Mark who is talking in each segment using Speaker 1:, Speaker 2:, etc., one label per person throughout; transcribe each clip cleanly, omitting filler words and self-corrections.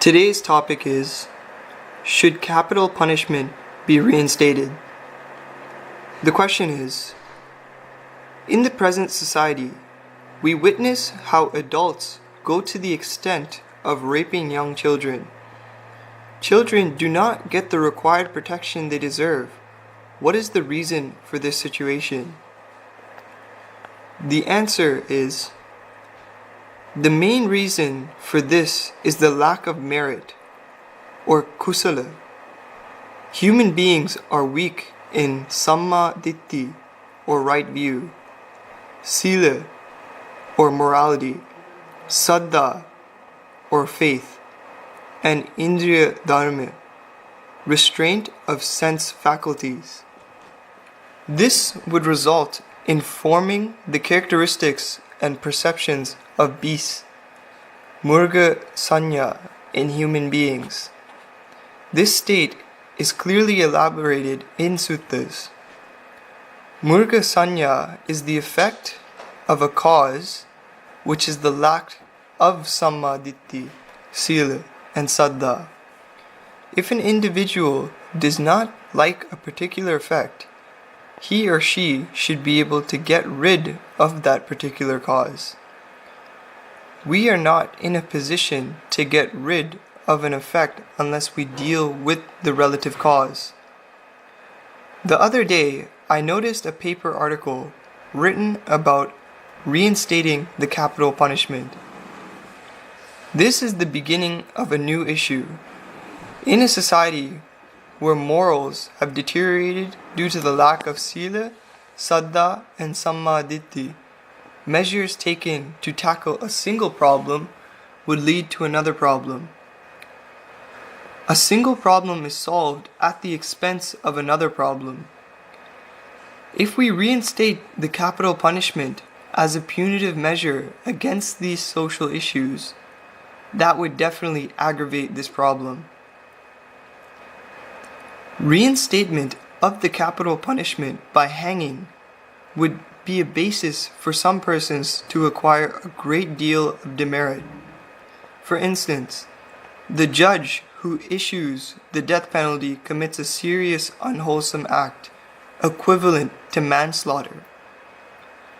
Speaker 1: Today's topic is, should capital punishment be reinstated? The question is, in the present society, we witness how adults go to the extent of raping young children. Children do not get the required protection they deserve. What is the reason for this situation? The answer is, the main reason for this is the lack of merit, or kusala. Human beings are weak in samma ditti, or right view, sila, or morality, saddha, or faith, and indriya dharma, restraint of sense faculties. This would result in forming the characteristics and perceptions of beasts, murga sanya, in human beings. This state is clearly elaborated in suttas. Murga sanya is the effect of a cause, which is the lack of samma ditti, sila, and saddha. If an individual does not like a particular effect, he or she should be able to get rid of that particular cause. We are not in a position to get rid of an effect unless we deal with the relative cause. The other day, I noticed a paper article written about reinstating the capital punishment. This is the beginning of a new issue. In a society where morals have deteriorated due to the lack of sila, saddha, and samma ditti, measures taken to tackle a single problem would lead to another problem. A single problem is solved at the expense of another problem. If we reinstate the capital punishment as a punitive measure against these social issues, that would definitely aggravate this problem. Reinstatement of the capital punishment by hanging would be a basis for some persons to acquire a great deal of demerit. For instance, the judge who issues the death penalty commits a serious unwholesome act, equivalent to manslaughter.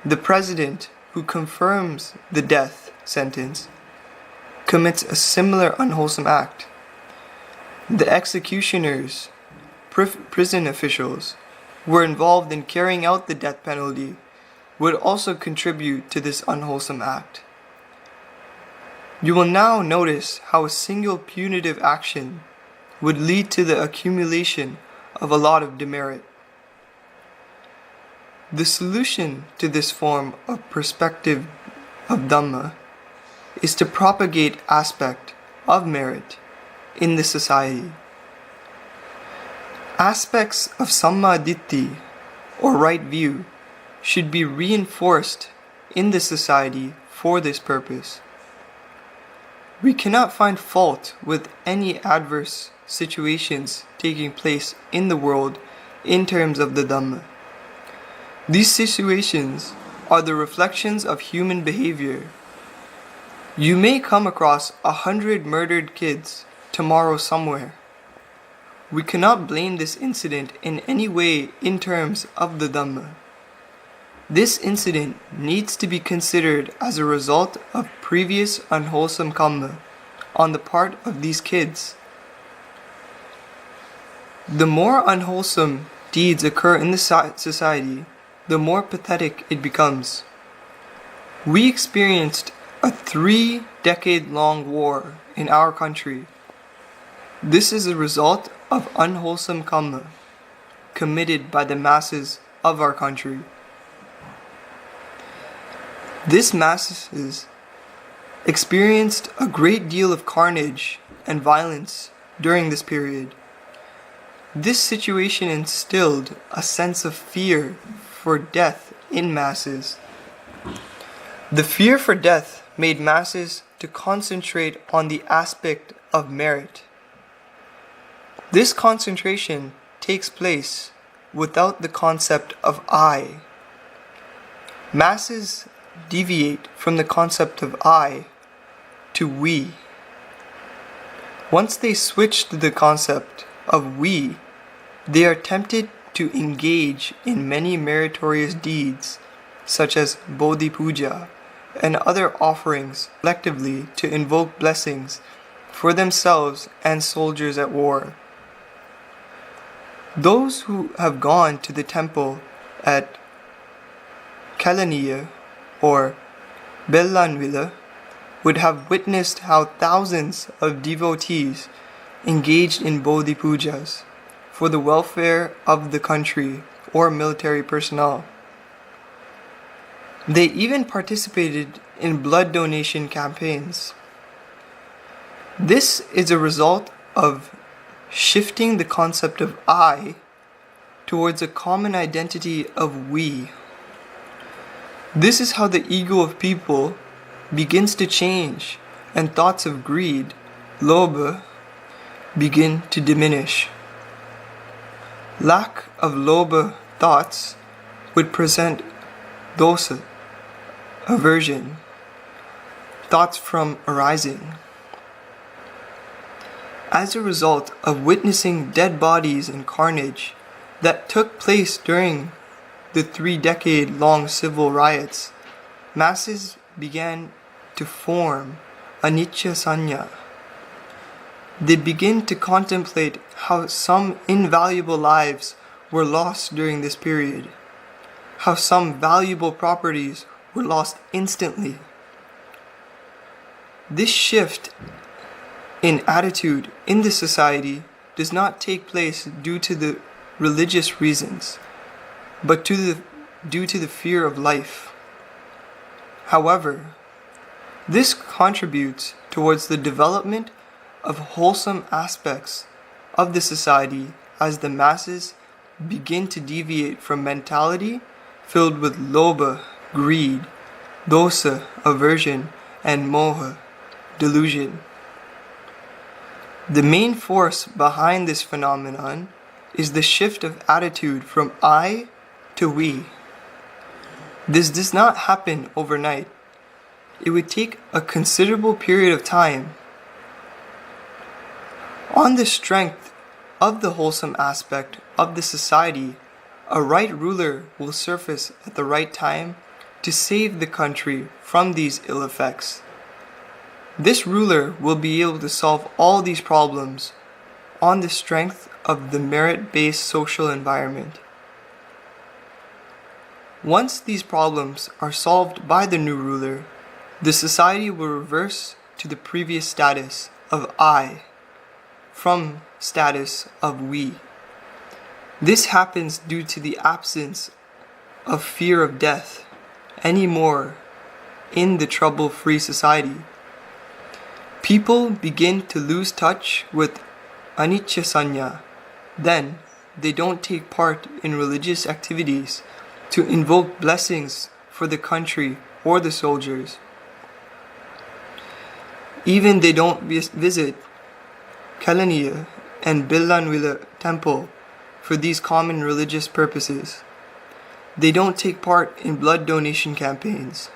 Speaker 1: The president who confirms the death sentence commits a similar unwholesome act. The executioners, prison officials who were involved in carrying out the death penalty would also contribute to this unwholesome act. You will now notice how a single punitive action would lead to the accumulation of a lot of demerit. The solution to this form of perspective of Dhamma is to propagate aspect of merit in the society. Aspects of samma ditti, or right view, should be reinforced in the society for this purpose. We cannot find fault with any adverse situations taking place in the world in terms of the Dhamma. These situations are the reflections of human behavior. You may come across 100 murdered kids tomorrow somewhere. We cannot blame this incident in any way in terms of the Dhamma. This incident needs to be considered as a result of previous unwholesome karma on the part of these kids. The more unwholesome deeds occur in the society, the more pathetic it becomes. We experienced a 3-decade-long war in our country. This is a result of unwholesome karma committed by the masses of our country. This masses experienced a great deal of carnage and violence during this period. This situation instilled a sense of fear for death in masses. The fear for death made masses to concentrate on the aspect of merit. This concentration takes place without the concept of I. Masses deviate from the concept of I to we. Once they switch to the concept of we, they are tempted to engage in many meritorious deeds, such as Bodhi Puja and other offerings collectively to invoke blessings for themselves and soldiers at war. Those who have gone to the temple at Kalaniya or Bellanvilla would have witnessed how thousands of devotees engaged in Bodhi Pujas for the welfare of the country or military personnel. They even participated in blood donation campaigns. This is a result of shifting the concept of I towards a common identity of we. This is how the ego of people begins to change and thoughts of greed, lobha, begin to diminish. Lack of lobha thoughts would present dosa, aversion, thoughts from arising. As a result of witnessing dead bodies and carnage that took place during the 3-decade-long civil riots, masses began to form anicca sanya. They begin to contemplate how some invaluable lives were lost during this period, how some valuable properties were lost instantly. This shift in attitude in the society does not take place due to the religious reasons, but due to the fear of life. However, this contributes towards the development of wholesome aspects of the society as the masses begin to deviate from mentality filled with lobha, greed, dosa, aversion, and moha, delusion. The main force behind this phenomenon is the shift of attitude from I to we. This does not happen overnight. It would take a considerable period of time. On the strength of the wholesome aspect of the society, a right ruler will surface at the right time to save the country from these ill effects. This ruler will be able to solve all these problems on the strength of the merit-based social environment. Once these problems are solved by the new ruler, the society will reverse to the previous status of I from status of we. This happens due to the absence of fear of death anymore in the trouble-free society. People begin to lose touch with anicca sanya. Then they don't take part in religious activities to invoke blessings for the country or the soldiers. Even they don't visit Kalaniya and Billanvilla temple for these common religious purposes. They don't take part in blood donation campaigns.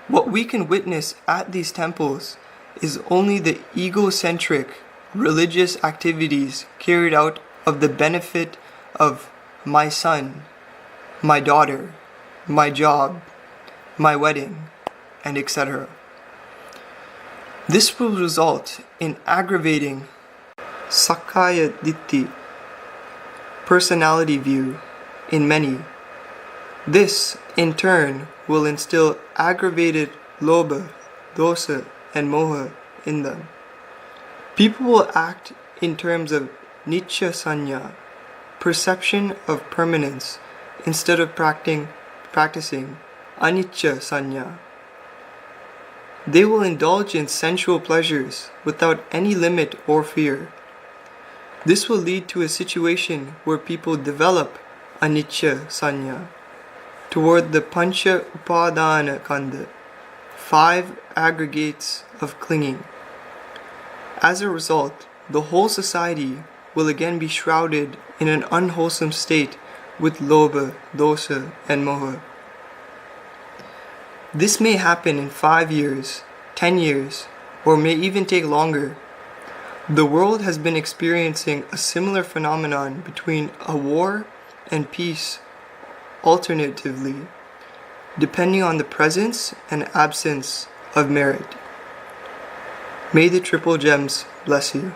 Speaker 1: What we can witness at these temples is only the egocentric religious activities carried out of the benefit of my son, my daughter, my job, my wedding, and etc. This will result in aggravating Sakkaya Ditthi, personality view, in many. This, in turn, will instill aggravated lobha, dosa, and moha in them. People will act in terms of nicca sanya, perception of permanence, instead of practicing anicca sanya. They will indulge in sensual pleasures without any limit or fear. This will lead to a situation where people develop anicca sanya toward the pancha upadana kanda, 5 aggregates of clinging. As a result, the whole society will again be shrouded in an unwholesome state with lobha, dosa, and moha. This may happen in 5 years, 10 years, or may even take longer, The world has been experiencing a similar phenomenon between a war and peace alternatively, depending on the presence and absence of merit. May the Triple Gems bless you.